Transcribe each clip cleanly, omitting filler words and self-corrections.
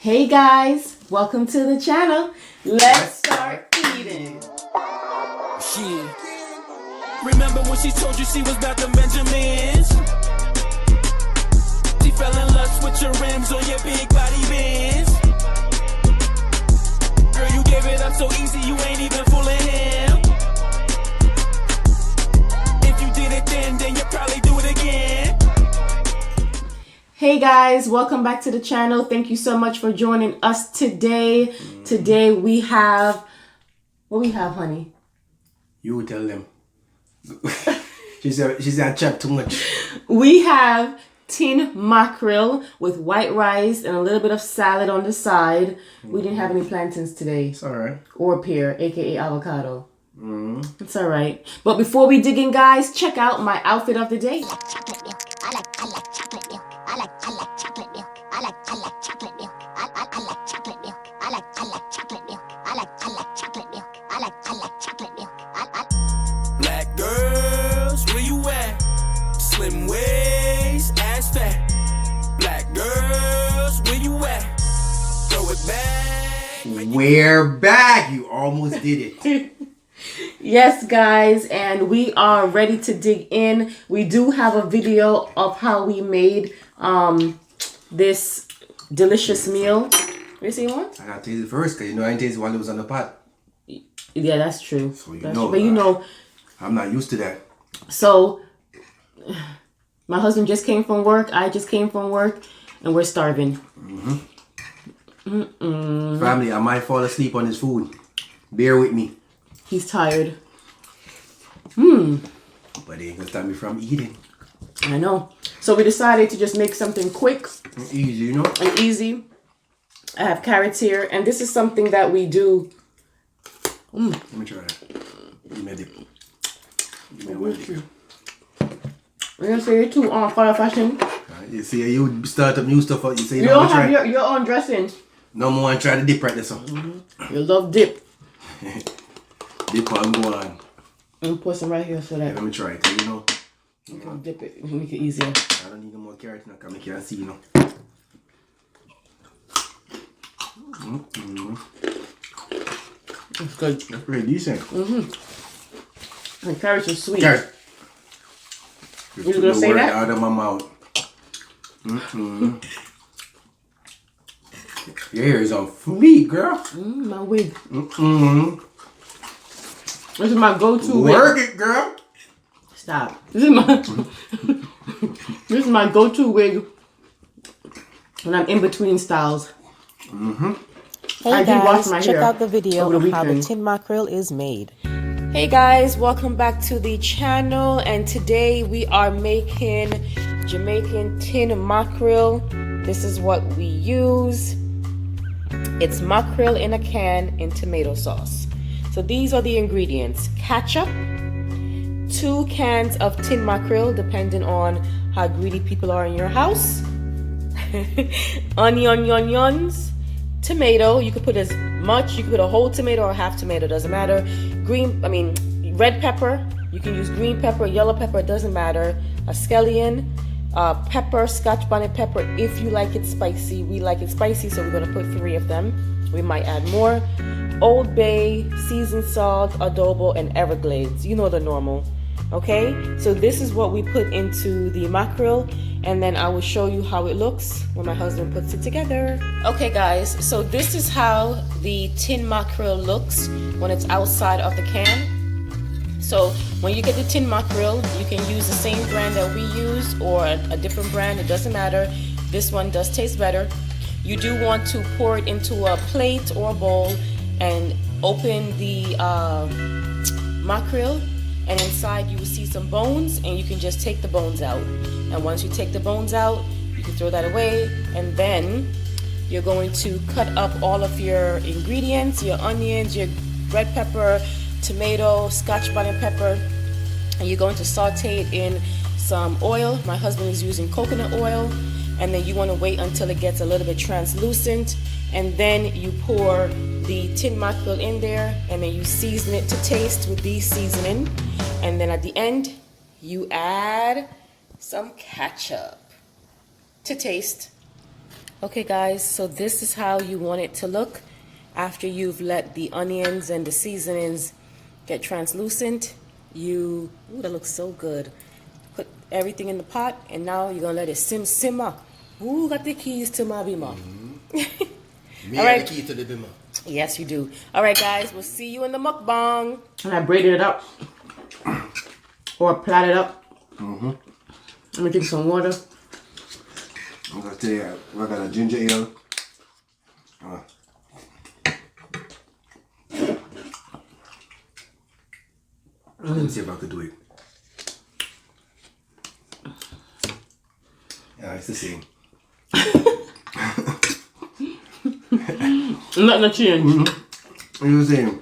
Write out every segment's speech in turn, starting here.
Hey guys, welcome to the channel. Let's start eating. Yeah. Remember when she told you she was about the Benjamins? She fell in lust with your rims on your big body bends. Girl, you gave it up so easy, you ain't even fooling him. If you did it then you probably do it again. Hey guys, welcome back to the channel. Thank you so much for joining us today. Today we have, what we have, honey? You tell them. she said I chat too much. We have tin mackerel with white rice and a little bit of salad on the side. We didn't have any plantains today. It's alright. Or pear, aka avocado. It's alright. But before we dig in, guys, check out my outfit of the day. Chocolate milk. I like chocolate milk. I like chocolate milk. I like chocolate milk. I like chocolate milk. I like chocolate milk. I like chocolate milk. I like chocolate milk. Black girls, where you at? Slim waist, ass fat. Black girls, where you at? Throw it back. We're back. You almost did it. Yes, guys, and we are ready to dig in. We do have a video of how we made this delicious meal. You see one? I gotta taste it first, because you know I didn't taste it while it was on the pot. Yeah, that's true. So you That's know, true. But you know, I'm not used to that. so my husband just came from work. I just came from work, and we're starving. Family, I might fall asleep on this food. Bear with me. He's tired. But it ain't gonna stop me from eating. I know. So we decided to just make something quick Easy, you know? and easy. I have carrots here, and this is something that we do. Let me try that. Give me a dip. Give me a dip. We're gonna say it too on fire fashion. You see, you start up new stuff. You say, You don't have your own dressing. no more and try to dip right there, so. You love dip. Dip on, go on. And put some right here so that Let me try it, you know? you can dip it and make it easier. I don't need no more carrots now, because I can't see, you know? It's good. That's pretty decent. And carrots are sweet. Carrot. You was gonna say that? Out of my mouth. Your hair is on fleek, girl. My wig. This is my go-to wig. Work it, girl. Stop. This is my this is my go-to wig when I'm in between styles. Hey I did wash guys, my check hair out the video over the on how the weekend. tin mackerel is made. Hey guys, welcome back to the channel, and today we are making Jamaican tin mackerel. This is what we use. It's mackerel in a can in tomato sauce. So these are the ingredients: ketchup, 2 cans of tin mackerel depending on how greedy people are in your house, onions, tomato. You could put as much, you could put a whole tomato or half tomato, doesn't matter. Red pepper. You can use green pepper, yellow pepper, it doesn't matter. A scallion, pepper, scotch bonnet pepper if you like it spicy. We like it spicy, so we're gonna put 3 of them. We might add more. Old Bay, seasoned salt, adobo, and Everglades. You know the normal. Okay, so this is what we put into the mackerel, and then I will show you how it looks when my husband puts it together. Okay guys, so this is how the tin mackerel looks when it's outside of the can. So when you get the tin mackerel, you can use the same brand that we use or a different brand, it doesn't matter. This one does taste better. You do want to pour it into a plate or a bowl and open the mackerel, and inside you will see some bones, and you can just take the bones out. And once you take the bones out, you can throw that away, and then you're going to cut up all of your ingredients, your onions, your red pepper, tomato, scotch bonnet pepper, and you're going to saute it in some oil. My husband is using coconut oil, and then you want to wait until it gets a little bit translucent, and then you pour the tin mackerel in there, and then you season it to taste with the seasoning, and then at the end you add some ketchup to taste. Okay guys, so this is how you want it to look after you've let the onions and the seasonings get translucent. Ooh, that looks so good. Put everything in the pot and now you're gonna let it simmer. Ooh, got the keys to my bima. Me All have right. the key to the bimmer. Yes, you do. All right, guys, we'll see you in the mukbang. And I braided it up. Or plait it up. Let me drink some water. I'm gonna tell you, I got a ginger ale. Let me see if I could do it. Yeah, it's the same. Nothing to change. It's the same.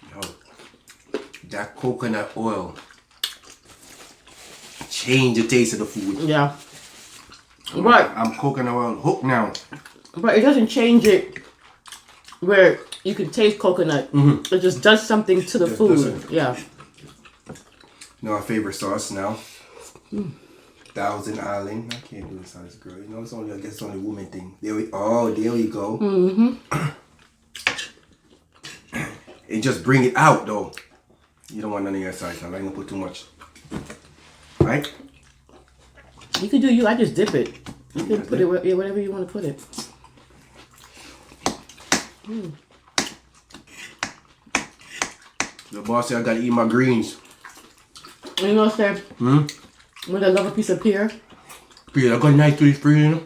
Yo, that coconut oil change the taste of the food. Yeah. But I'm coconut oil hooked now. it doesn't change it where you can taste coconut. It just does something to the Just food. does it. Yeah. You know our favorite sauce now? Thousand Island. I can't do this on this girl. You know, it's only, I guess it's only a woman thing. There we go. And just bring it out though. You don't want none of your size. I'm not gonna put too much. Right? You can do you. I just dip it. You can put it whatever you want to put it. The boss said I gotta eat my greens. You know what I'm saying? When I love a piece of pear. Peter, I got nice to eat for you, you know?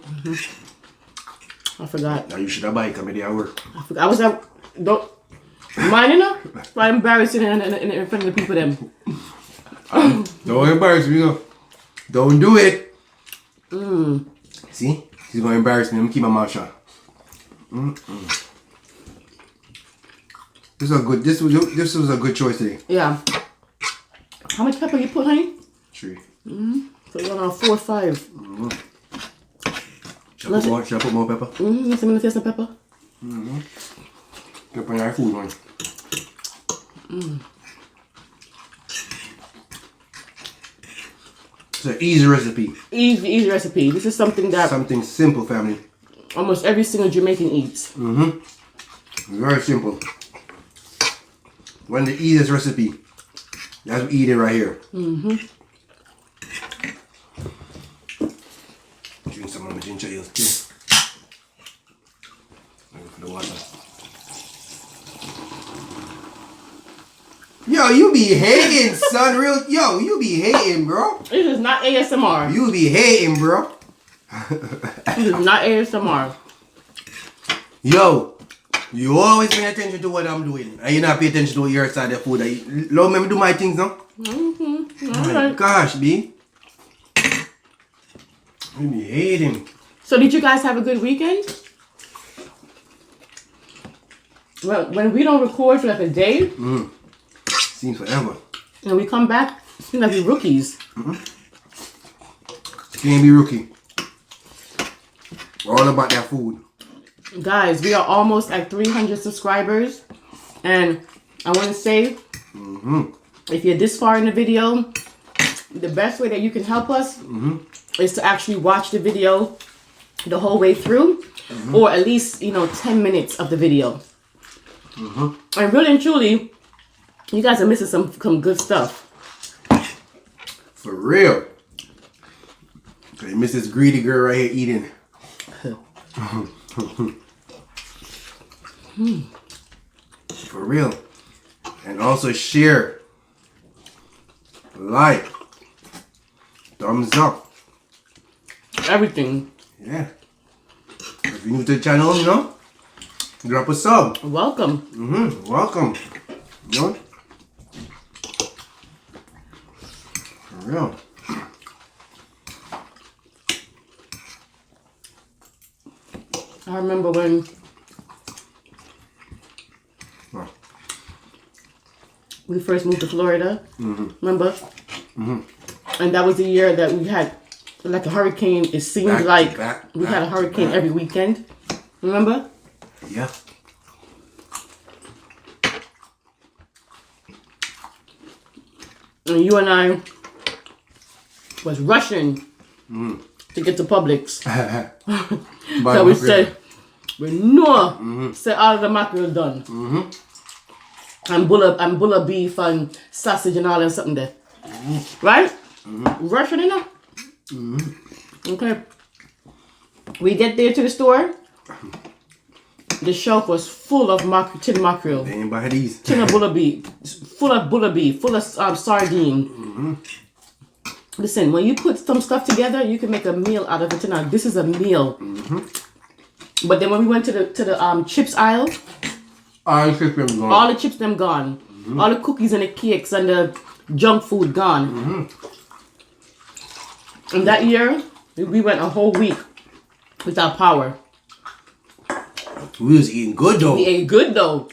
I forgot. Now you should have buy it, come here at work. I was at don't mine, you know? Quite embarrassing in front of the people them. Don't embarrass me, you know? Don't do it. See? She's gonna embarrass me. Let me keep my mouth shut. This was a good choice today. Yeah. How much pepper you put, honey? 3. So you're on 4 or 5. Should I put more pepper? Let's see some pepper. Pepper in our food, man. It's an easy recipe. Easy recipe. This is something that Something simple, family. almost every single Jamaican eats. Very simple. One of the easiest recipe. That's what we eat it right here. Drink some of my ginger ale too. Wait for the water. Yo, you be hating, son. Yo, you be hating, bro. This is not ASMR. You be hating, bro. This is not ASMR. Yo, you always pay attention to what I'm doing. And you not pay attention to your side of the food. Love me do my things now. Oh my Alright. gosh, B. You be hating. So did you guys have a good weekend? Well, when we don't record for like a day Seems forever. and we come back, it seems like we're rookies. Can't be rookie. All about that food. Guys, we are almost at 300 subscribers. And I want to say, if you're this far in the video, the best way that you can help us is to actually watch the video the whole way through. Or at least, 10 minutes of the video. And really and truly, you guys are missing some good stuff. For real. Okay, miss this greedy girl right here eating. For real. And also share, like, thumbs up. Everything. Yeah. If you're new to the channel, drop a sub. Welcome. Welcome. You know? For real. I remember when we first moved to Florida. Remember? And that was the year that we had like a hurricane. It seemed Back to like back, we had a back to hurricane back. every weekend. Remember? Yeah. And you and I was rushing to get to Publix. Buy So we mackerel. said, we know, say all the mackerel done. And bulla beef and sausage and all and something there. Right? Russian enough? Okay. We get there to the store. The shelf was full of tin mackerel. They ain't buy these. Tin of bulla beef. Full of bulla beef. Full of sardine. Listen, when you put some stuff together, you can make a meal out of it. Now, this is a meal. But then when we went to the chips aisle, All the chips them gone. all the chips them gone. All the cookies and the cakes and the junk food gone. And that year, we went a whole week without power. We was eating good though. We ate good though.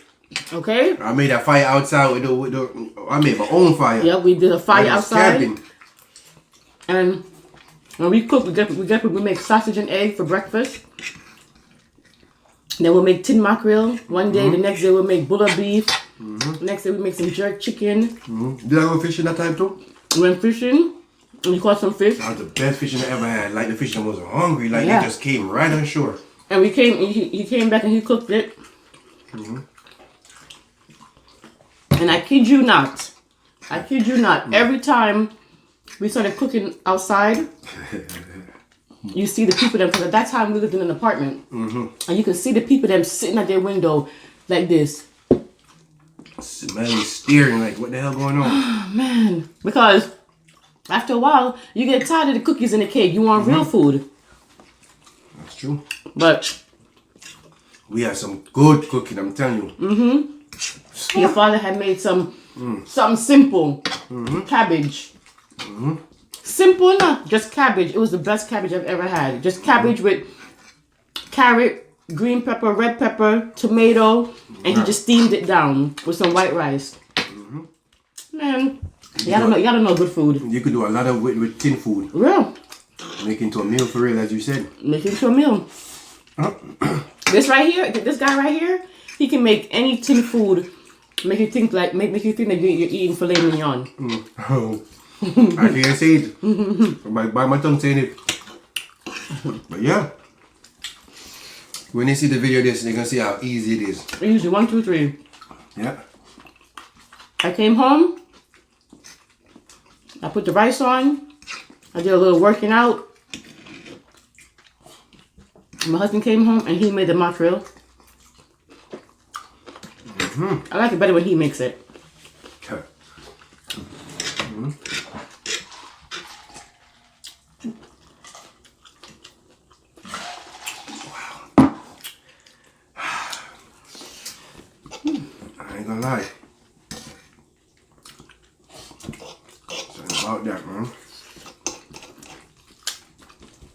Okay? I made that fire outside with the I made my own fire. Yeah, we did a fire I was outside. camping. And when we cook, we make sausage and egg for breakfast. Then we'll make tin mackerel. One day, the next day we'll make bulla beef. Next day we make some jerk chicken. Did I go fishing that time too? We went fishing. And we caught some fish. That was the best fishing I ever had. Like the fisherman wasn't hungry. Like Yeah. they just came right on shore. And we came. He came back and he cooked it. And I kid you not. Every time we started cooking outside, you see the people them, because at that time we lived in an apartment, and you can see the people them sitting at their window like this. Smelly, steering, like what the hell going on? Man, because after a while you get tired of the cookies and the cake. You want real food. That's true. But We had some good cooking, I'm telling you. your father had made something simple, cabbage. Simple enough, just cabbage. It was the best cabbage I've ever had. Just cabbage with carrot, green pepper, red pepper, tomato, and he just steamed it down with some white rice. Man, y'all don't know good food. You could do a lot of with tin food. Real. Make into a meal for real, as you said. Make it into a meal. This right here, this guy right here, he can make any tin food. Make you think that you're eating filet mignon. Oh. I can't say it. By my tongue saying it. But yeah. When they see the video of this, they're gonna see how easy it is. Usually 1, 2, 3. Yeah. I came home. I put the rice on. I did a little working out. My husband came home and he made the mackerel. I like it better when he makes it. I ain't gonna lie. Something about that, man.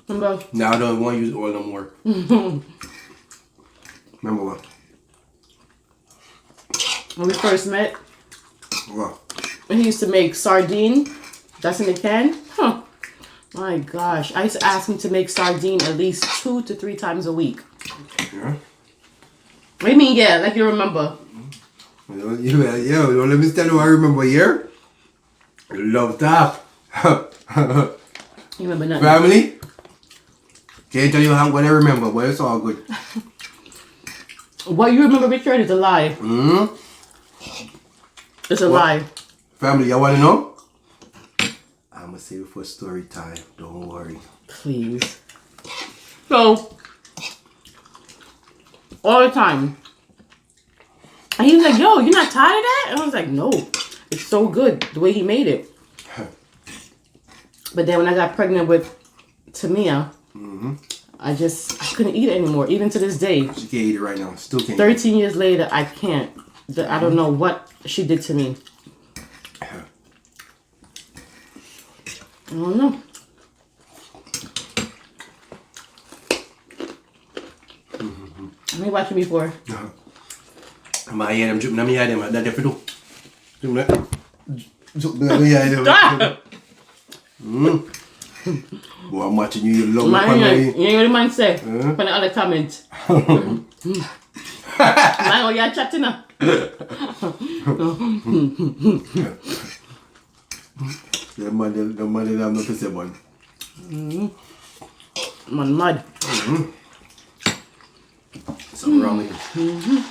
Remember? Now I don't want to use oil no more. Remember what? When we first met, What? when he used to make sardine, that's in the can. Huh. My gosh. I used to ask him to make sardine at least 2 to 3 times a week. Yeah? What do you mean, yeah? Like you remember. Yo, let me tell you what I remember here. Love top. You remember nothing. Family. Can't tell you what I remember, but it's all good. What you remember, Richard, is a lie. It's a lie. Family, you wanna know? I'ma save it for story time. Don't worry. Please. So, all the time. And he was like, yo, you're not tired of that? And I was like, no. It's so good the way he made it. But then when I got pregnant with Tamia, I couldn't eat it anymore, even to this day. She can't eat it right now. Still can't. 13 years later, I can't. I don't know what she did to me. I don't know. What are you watching me for? My head, I'm jumping on my head, I'm that for too. Jumping on my head. Boy, I'm watching you, you love Man, me. you ain't what the man say. From the other comment. Man, oh, you're chatting now. The man, I'm not to say one. I'm on mud. Something wrong with you.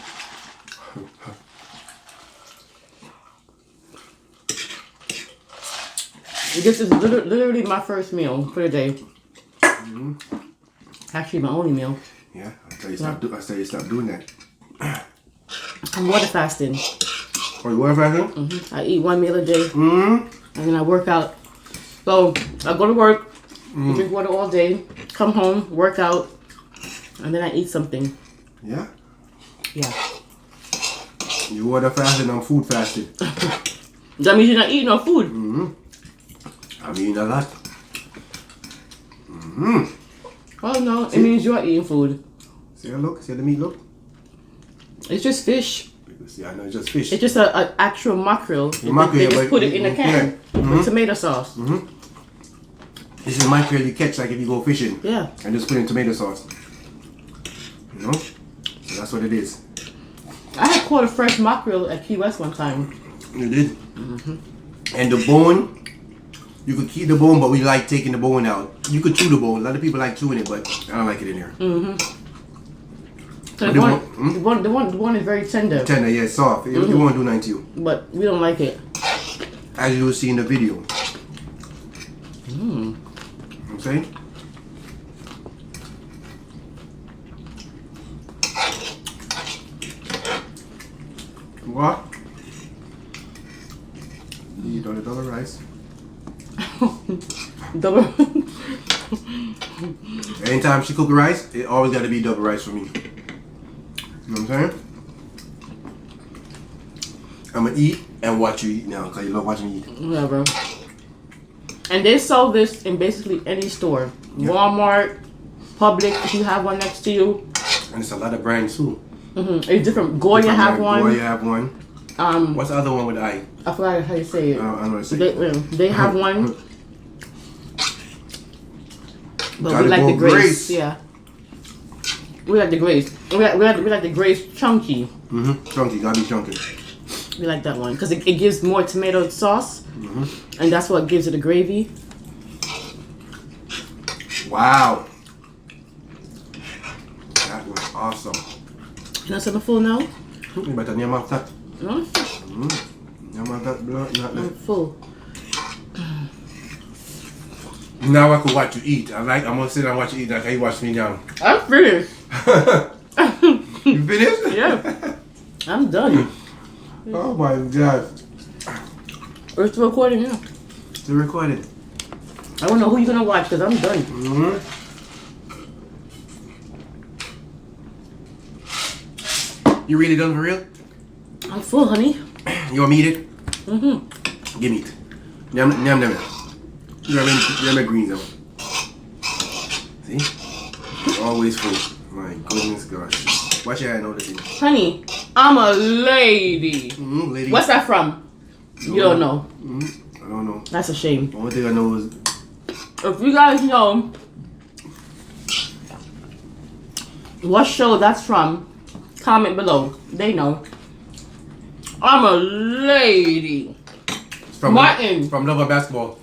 This is literally my first meal for the day. Actually, my only meal. Yeah, I tell you stop doing that. I'm water fasting. Oh, you water fasting? I eat 1 meal a day. And then I work out. So I go to work, drink water all day, come home, work out, and then I eat something. Yeah. Yeah. You water fasting, I'm food fasting. That means you're not eating no food. I'm eating a lot. Oh no, it means you're eating food. See the look? See the meat look? It's just fish. See, I know it's just fish. It's just an actual mackerel. Mackerel, They just but- put it in a can with tomato sauce. This is mackerel you catch like if you go fishing. Yeah. And just put in tomato sauce. You know? So that's what it is. I had caught a fresh mackerel at Key West one time. You did? And the bone, you could keep the bone, but we like taking the bone out. You could chew the bone. A lot of people like chewing it, but I don't like it in here. So The the one is very tender, Tender, yeah, soft. It won't do nothing to you. but we don't like it. As you will see in the video. You know what I'm saying? What? You eat all the double rice. Double. Anytime she cook rice, it always got to be double rice for me. You know what I'm saying? I'm going to eat and watch you eat now because you love watching me eat. Whatever. And they sell this in basically any store. Walmart, Publix, if you have one next to you. And it's a lot of brands too. It's different. Goya have one. Goya have one. What's the other one with the eye? I forgot how you say it. I don't know what to say. They have one. But Gotta we like go the Grace. Grace. Yeah. We like the Grace. We like the Grace chunky. Chunky, gotta be chunky. We like that one because it gives more tomato sauce, and that's what gives it a gravy. Wow. That was awesome. You know something full now? You better name off that. No? Name off that blood. I'm full. Now I could watch you eat. I'm gonna sit and watch you eat like how you watch me now. I'm finished. You finished? Yeah. I'm done. Oh my god. We're still recording now. Still recording. I don't know who you're gonna watch because I'm done. You really done for real? I'm full, honey. You want me to eat it? Give me it. Yum. You have my greens out. See? You're always full. My goodness gosh. Watch your hand all the thing. Honey, I'm a lady. Lady. What's that from? You don't know. I don't know. That's a shame. The only thing I know is If you guys know what show that's from, comment below. They know. I'm a lady. it's from Martin. From Love of Basketball.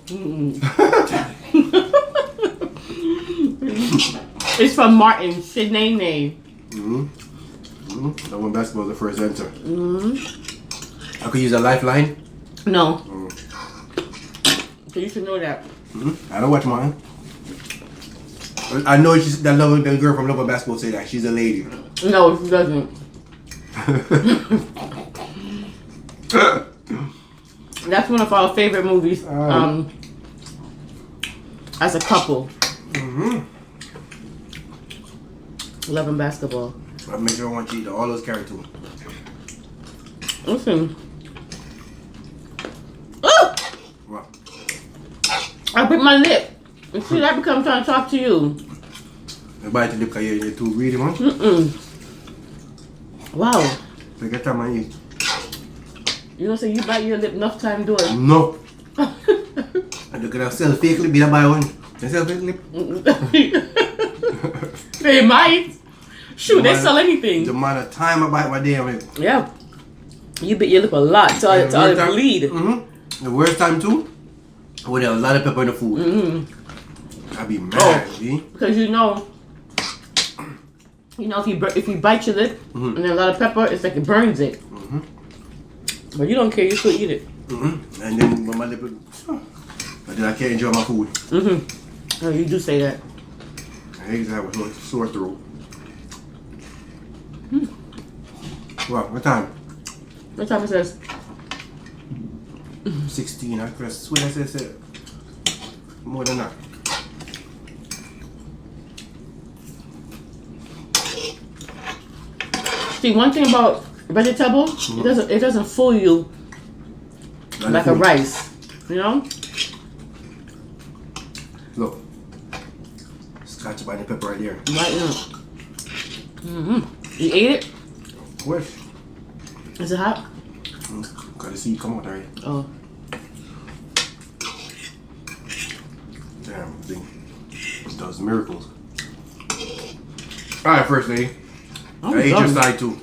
It's from Martin. Shanae. Love of Basketball is the first enter. I could use a lifeline. No. So you should know that. I don't watch mine. I know she's that girl from Love of Basketball say that she's a lady. No, she doesn't. That's one of our favorite movies. As a couple. Love and Basketball. I make sure I want you to eat all those carrots too. Listen. Oh! What? I bit my lip. You see that because I'm trying to talk to you. You bite the lip because you're too greedy, man. Wow. Take your time and eat. You don't say you bite your lip enough time do it. No. And look at that sell fake lip, you buy one. You sell fake lip? They might. Shoot, they sell The anything. amount of time I bite my damn lip. Yeah. You bit your lip a lot till it bleed. The worst time too, when there was a lot of pepper in the food. I be mad, see? Because you know, if you bite your lip and then a lot of pepper, it's like it burns it. But you don't care, you still eat it. And then when my lip, but then I can't enjoy my food. Oh, you do say that. I hate to have a sore throat. What time? What time it says? 16. I could have swear I said more than that. See, one thing about vegetables, it doesn't fool you like a rice, you know? Look, scotch about the pepper right there. Right now. You ate it? Of course. Is it hot? Gotta see you come out already. Oh. Damn, thing. It does miracles. Alright, first lady. I ate your side too.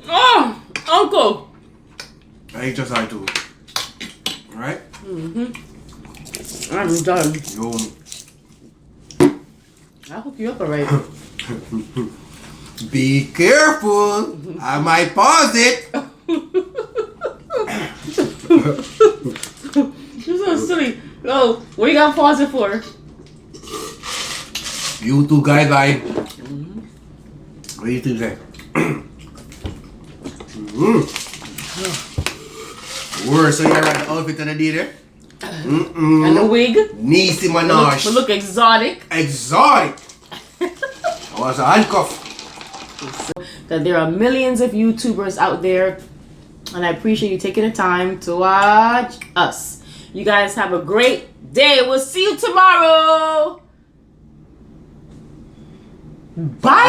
Oh, Uncle. I ate your side too. Alright? I'm done. Yo. I'll hook you up alright. Be careful. I might pause it. You're so silly. Oh, what you gotta pause it for? YouTube guideline. What do you think say? Word, so you're right, the outfit that I did there? And the wig. Nicki Minaj. Look exotic. Exotic. I was a handcuff. That there are millions of YouTubers out there, and I appreciate you taking the time to watch us. You guys have a great day. We'll see you tomorrow. Bye.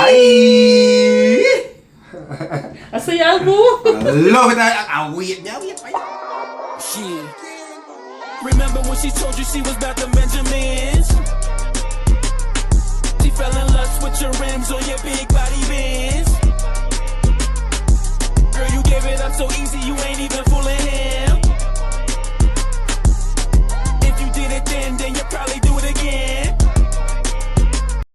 I say y'all move. I love it. I wait. Shit. Remember when she told you she was about the Benjamins? She fell in lust with your rims on your big body bend.